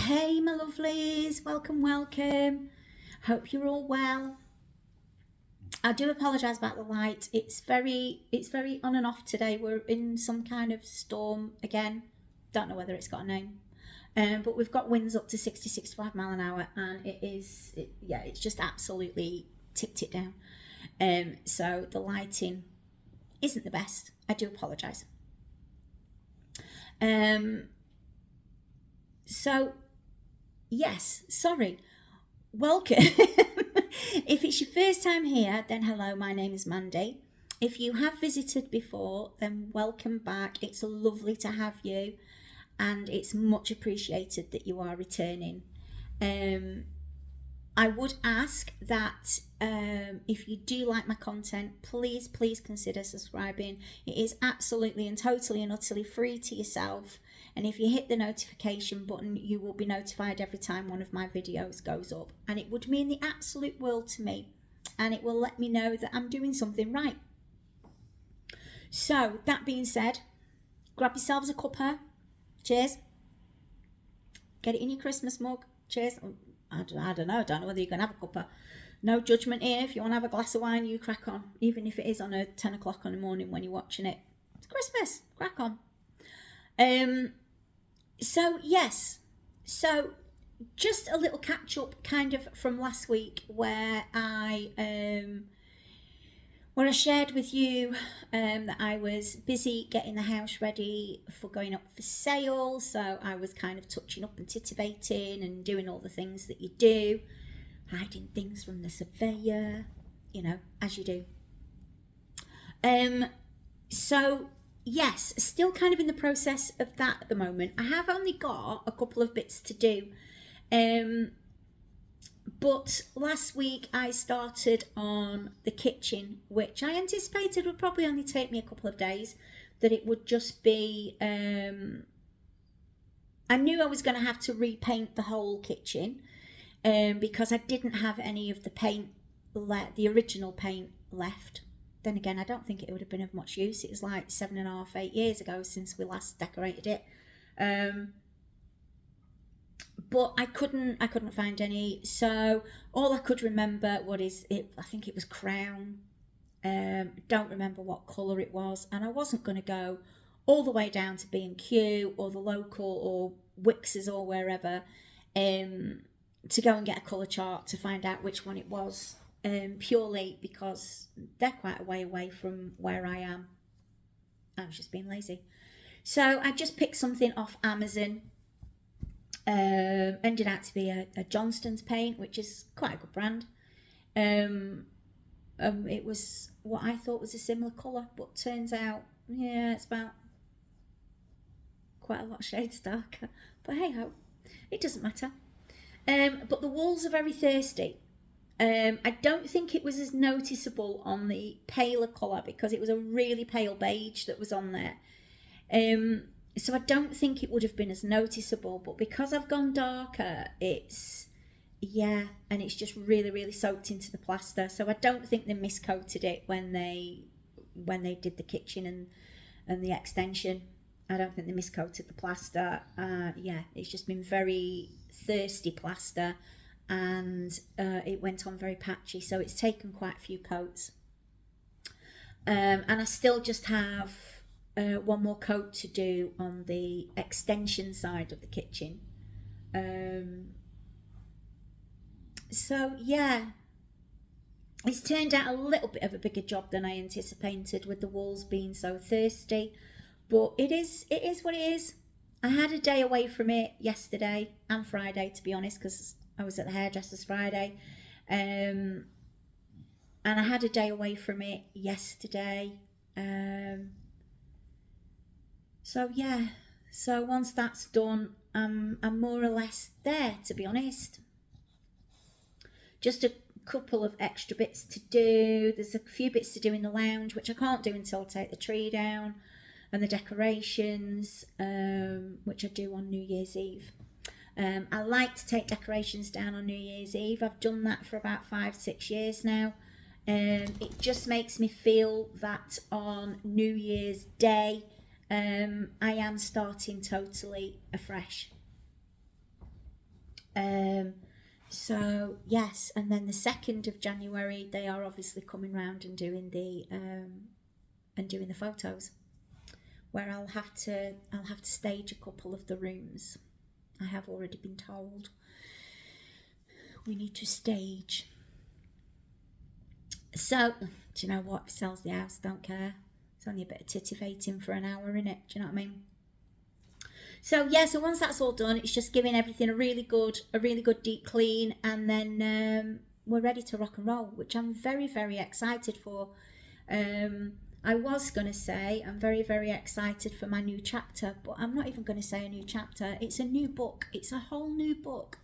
Hey, my lovelies, welcome. Hope you're all well. I do apologise about the light. It's very on and off today. We're in some kind of storm again. Don't know whether it's got a name. But we've got winds up to 65 mile an hour, and it's just absolutely tipped it down. So the lighting isn't the best. I do apologise. So yes, sorry. Welcome. If it's your first time here, then hello, my name is Mandy. If you have visited before, then welcome back. It's lovely to have you, and it's much appreciated that you are returning. I would ask that if you do like my content, please consider subscribing. It is absolutely and totally and utterly free to yourself. And if you hit the notification button, you will be notified every time one of my videos goes up. And it would mean the absolute world to me. And it will let me know that I'm doing something right. So, that being said, grab yourselves a cuppa. Cheers. Get it in your Christmas mug. Cheers. I don't know whether you're going to have a cuppa. No judgment here. If you want to have a glass of wine, you crack on. Even if it is on a 10 o'clock in the morning when you're watching it. It's Christmas. Crack on. So just a little catch up kind of from last week where I shared with you that I was busy getting the house ready for going up for sale. So I was kind of touching up and titivating and doing all the things that you do, hiding things from the surveyor, as you do. So yes, still kind of in the process of that at the moment. I have only got a couple of bits to do. But last week I started on the kitchen, which I anticipated would probably only take me a couple of days, that it would just be, I knew I was going to have to repaint the whole kitchen because I didn't have any of the paint, the original paint left. Then again, I don't think it would have been of much use. It was like 7.5, 8 years ago since we last decorated it. But I couldn't find any. So all I could remember I think it was Crown. Don't remember what colour it was. And I wasn't going to go all the way down to B&Q or the local or Wickes or wherever to go and get a colour chart to find out which one it was. Purely because they're quite a way away from where I am. I was just being lazy. So I just picked something off Amazon. Ended out to be a Johnston's paint, which is quite a good brand. It was what I thought was a similar colour, but turns out, it's about quite a lot of shades darker. But hey ho, it doesn't matter. But the walls are very thirsty. I don't think it was as noticeable on the paler colour because it was a really pale beige that was on there. So I don't think it would have been as noticeable, but because I've gone darker, it's just really soaked into the plaster. So I don't think they miscoated it when they did the kitchen and the extension. I don't think they miscoated the plaster. It's just been very thirsty plaster. And it went on very patchy, so it's taken quite a few coats. And I still just have one more coat to do on the extension side of the kitchen. It's turned out a little bit of a bigger job than I anticipated with the walls being so thirsty, but it is what it is. I had a day away from it yesterday and Friday, to be honest, because I was at the hairdresser's Friday, and I had a day away from it yesterday. So once that's done, I'm more or less there, to be honest. Just a couple of extra bits to do. There's a few bits to do in the lounge, which I can't do until I take the tree down, and the decorations, which I do on New Year's Eve. I like to take decorations down on New Year's Eve. I've done that for about 5-6 years now. It just makes me feel that on New Year's Day, I am starting totally afresh. So yes, and then the 2nd of January they are obviously coming round and doing the photos, where I'll have to stage a couple of the rooms. I have already been told we need to stage. So, do you know what? If it sells the house, don't care. It's only a bit of titivating for an hour, innit? Do you know what I mean? So yeah, so once that's all done, it's just giving everything a really good deep clean, and then we're ready to rock and roll, which I'm very, very excited for. I was going to say I'm very, very excited for my new chapter, but I'm not even going to say a new chapter. It's a new book. It's a whole new book.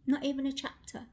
Not even a chapter.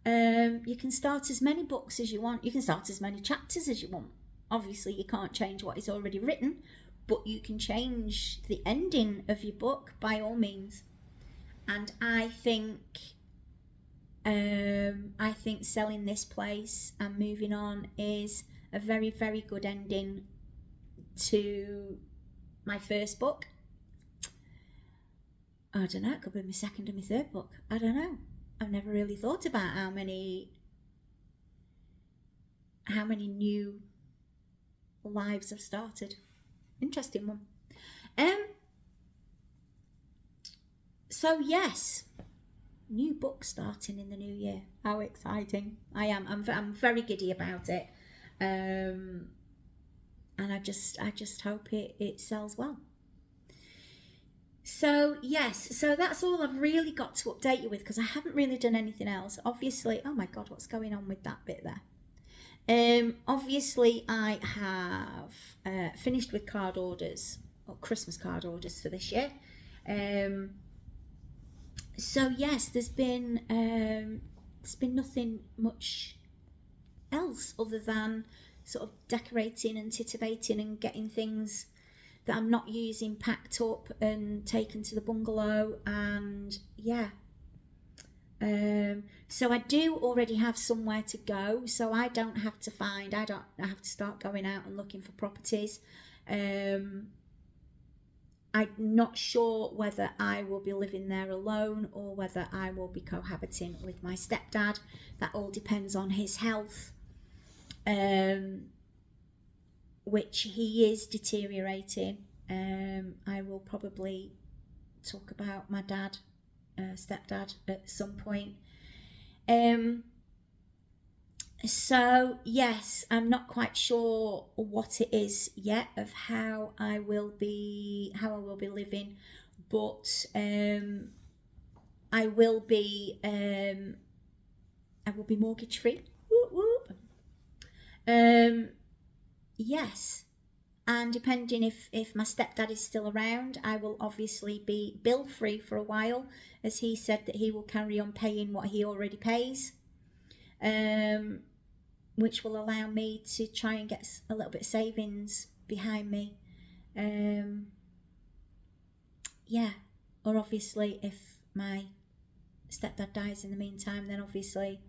You can start as many books as you want. You can start as many chapters as you want. Obviously, you can't change what is already written, but you can change the ending of your book by all means. And I think selling this place and moving on is a very, very good ending to my first book. I don't know, it could be my second or my third book. I don't know. I've never really thought about how many new lives I've started. Interesting one. So yes, new book starting in the new year. How exciting! I am. I'm very giddy about it. And I just hope it sells well. So yes, so that's all I've really got to update you with, because I haven't really done anything else. Obviously, oh my god, what's going on with that bit there? Obviously I have finished with card orders, or Christmas card orders for this year. So yes, there's been nothing much else other than sort of decorating and titivating and getting things that I'm not using packed up and taken to the bungalow, and yeah. So I do already have somewhere to go, so I don't have to start going out and looking for properties. I'm not sure whether I will be living there alone or whether I will be cohabiting with my stepdad. That all depends on his health, which he is deteriorating. I will probably talk about my stepdad at some point. So yes, I'm not quite sure what it is yet of how I will be living, but I will be mortgage free. Whoop, whoop. Yes, and depending if my stepdad is still around, I will obviously be bill free for a while, as he said that he will carry on paying what he already pays, which will allow me to try and get a little bit of savings behind me. Yeah, or obviously if my stepdad dies in the meantime, then obviously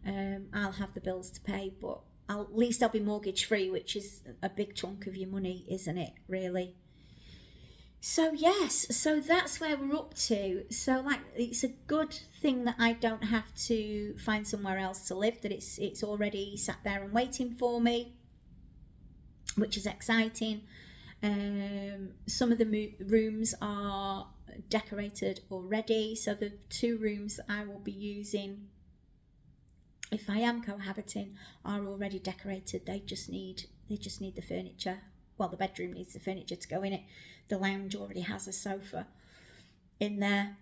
I'll have the bills to pay, but at least I'll be mortgage free, which is a big chunk of your money, isn't it, really? So yes, so that's where we're up to. So like, it's a good thing that I don't have to find somewhere else to live, that it's already sat there and waiting for me, which is exciting. Some of the rooms are decorated already, so the 2 rooms I will be using if I am cohabiting are already decorated. They just need the furniture. Well, the bedroom needs the furniture to go in it. The lounge already has a sofa in there,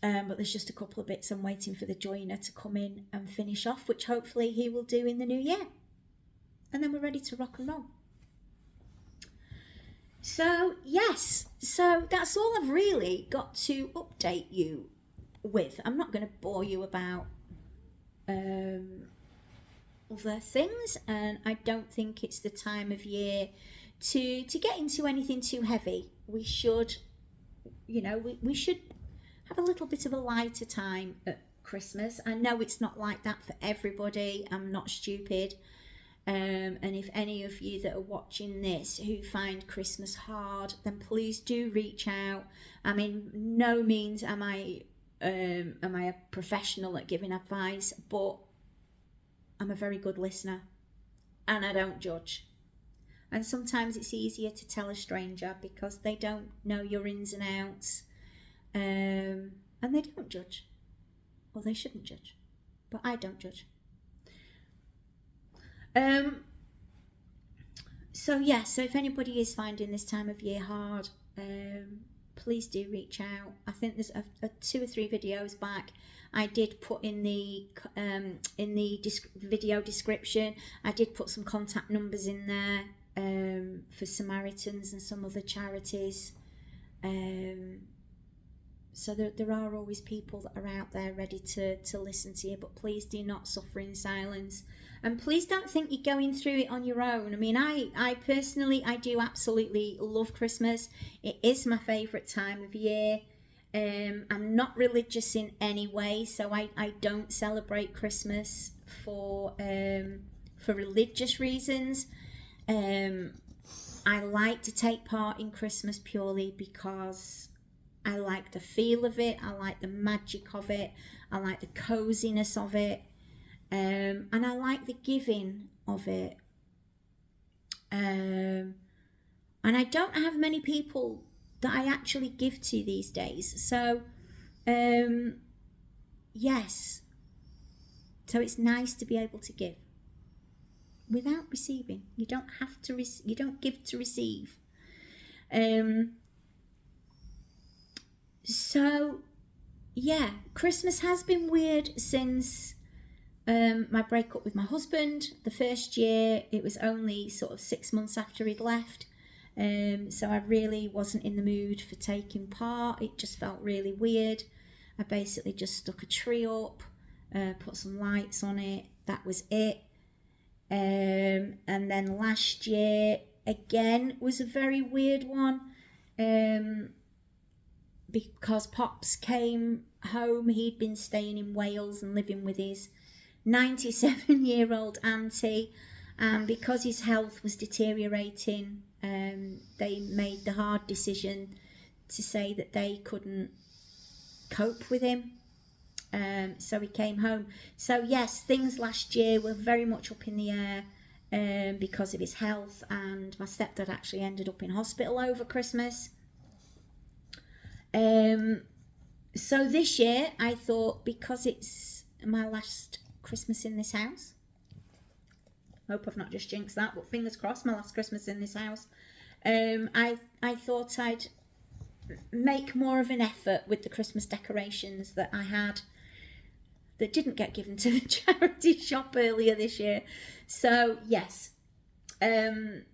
but there's just a couple of bits I'm waiting for the joiner to come in and finish off, which hopefully he will do in the new year, and then we're ready to rock and roll. So yes, so that's all I've really got to update you with. I'm not going to bore you about other things, and I don't think it's the time of year to get into anything too heavy. We should, we should have a little bit of a lighter time at Christmas. I know it's not like that for everybody. I'm not stupid. And if any of you that are watching this who find Christmas hard, then please do reach out. I mean, no means am I am I a professional at giving advice, but I'm a very good listener and I don't judge. And sometimes it's easier to tell a stranger because they don't know your ins and outs, and they don't judge. Well, they shouldn't judge, but I don't judge. So if anybody is finding this time of year hard, please do reach out. I think there's a 2 or 3 videos back I did put in the video description. I did put some contact numbers in there for Samaritans and some other charities. So there are always people that are out there ready to listen to you, but please do not suffer in silence. And please don't think you're going through it on your own. I mean, I personally, I do absolutely love Christmas. It is my favourite time of year. I'm not religious in any way, so I don't celebrate Christmas for religious reasons. I like to take part in Christmas purely because I like the feel of it, I like the magic of it, I like the coziness of it, and I like the giving of it. And I don't have many people that I actually give to these days. So, yes. So it's nice to be able to give without receiving. You don't have to. You don't give to receive. So, yeah, Christmas has been weird since my breakup with my husband. The first year, it was only sort of 6 months after he'd left. So I really wasn't in the mood for taking part. It just felt really weird. I basically just stuck a tree up, put some lights on it. That was it. And then last year, again, was a very weird one. Because Pops came home. He'd been staying in Wales and living with his 97-year-old auntie. And because his health was deteriorating, they made the hard decision to say that they couldn't cope with him. So he came home. So yes, things last year were very much up in the air because of his health, and my stepdad actually ended up in hospital over Christmas. So this year I thought, because it's my last Christmas in this house, hope I've not just jinxed that, but fingers crossed, my last Christmas in this house, I thought I'd make more of an effort with the Christmas decorations that I had that didn't get given to the charity shop earlier this year. So yes, it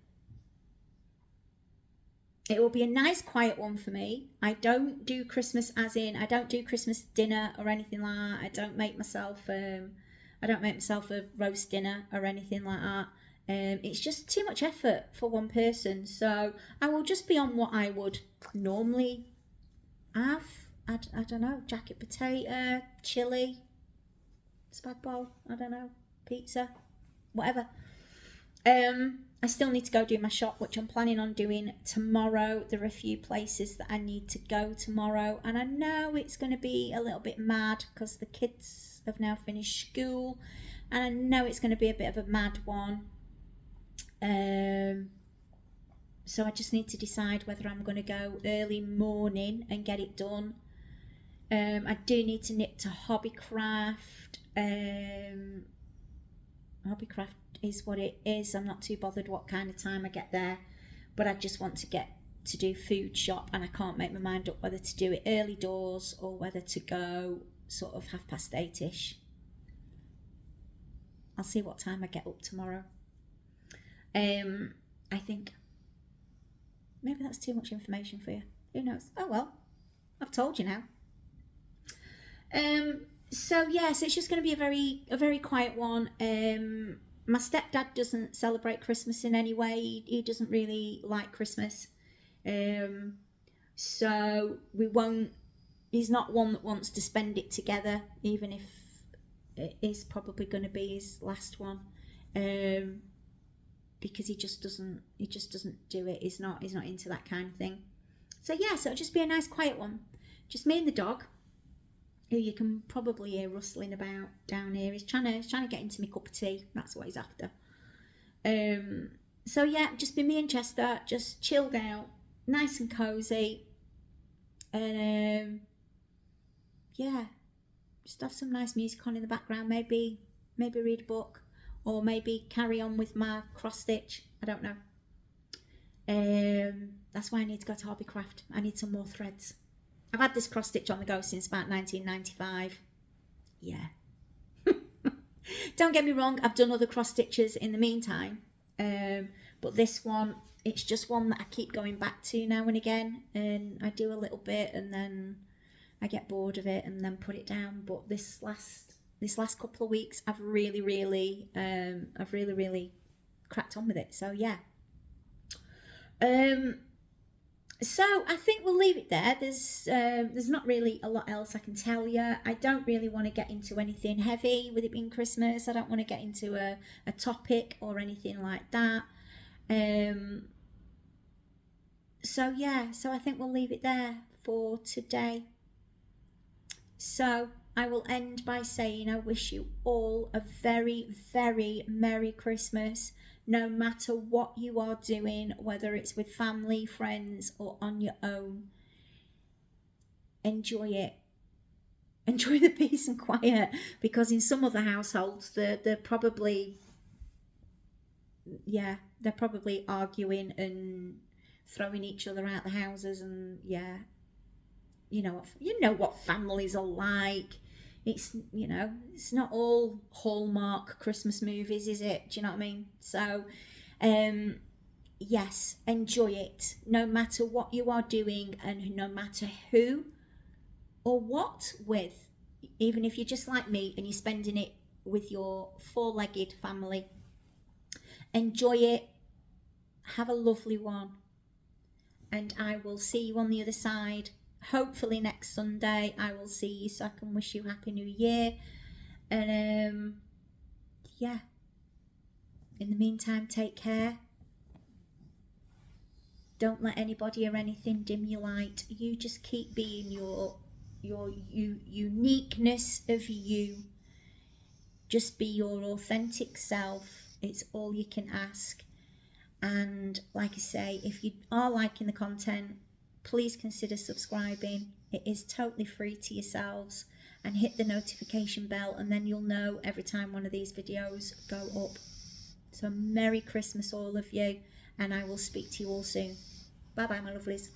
will be a nice quiet one for me. I don't do Christmas I don't do Christmas dinner or anything like that. I don't make myself a roast dinner or anything like that. It's just too much effort for one person. So I will just be on what I would normally have. I don't know, jacket potato, chilli, spag bowl, I don't know, pizza, whatever. I still need to go do my shop, which I'm planning on doing tomorrow. There are a few places that I need to go tomorrow, and I know it's going to be a little bit mad because the kids have now finished school, and I know it's going to be a bit of a mad one. So I just need to decide whether I'm going to go early morning and get it done. I do need to nip to Hobbycraft. Hobbycraft is what it is. I'm not too bothered what kind of time I get there, but I just want to get to do food shop, and I can't make my mind up whether to do it early doors or whether to go sort of 8:30ish. I'll see what time I get up tomorrow. I think maybe that's too much information for you. Who knows? Oh well, I've told you now. So yes, it's just going to be a very quiet one. My stepdad doesn't celebrate Christmas in any way. He doesn't really like Christmas. So we won't. He's not one that wants to spend it together, even if it is probably going to be his last one. Because he just doesn't do it. He's not into that kind of thing. So yeah, so it'll just be a nice quiet one. Just me and the dog. who you can probably hear rustling about down here. He's trying to get into my cup of tea. That's what he's after. So yeah, just been me and Chester, just chilled out, nice and cozy, and yeah, just have some nice music on in the background. Maybe read a book, or maybe carry on with my cross stitch. I don't know. That's why I need to go to Hobbycraft. I need some more threads. I've had this cross stitch on the go since about 1995. Yeah. Don't get me wrong, I've done other cross stitches in the meantime, but this one, it's just one that I keep going back to now and again, and I do a little bit and then I get bored of it and then put it down. But this last couple of weeks, I've really cracked on with it. So yeah. So I think we'll leave it there. There's not really a lot else I can tell you. I don't really want to get into anything heavy with it being Christmas. I don't want to get into a topic or anything like that. So yeah, so I think we'll leave it there for today. So I will end by saying I wish you all a very Merry Christmas. No matter what you are doing, whether it's with family, friends, or on your own, enjoy it. Enjoy the peace and quiet, because in some other households, they're probably arguing and throwing each other out the houses, and yeah, you know what families are like. It's it's not all Hallmark Christmas movies, is it? Do you know what I mean? So yes, enjoy it, no matter what you are doing and no matter who or what with. Even if you're just like me and you're spending it with your four-legged family, enjoy it, have a lovely one, and I will see you on the other side. Hopefully next Sunday I will see you, so I can wish you Happy New Year. And yeah, in the meantime, take care. Don't let anybody or anything dim your light. You just keep being your uniqueness of you. Just be your authentic self. It's all you can ask. And like I say, if you are liking the content, please consider subscribing. It is totally free to yourselves, and hit the notification bell, and then you'll know every time one of these videos go up. So Merry Christmas all of you, and I will speak to you all soon. Bye bye my lovelies.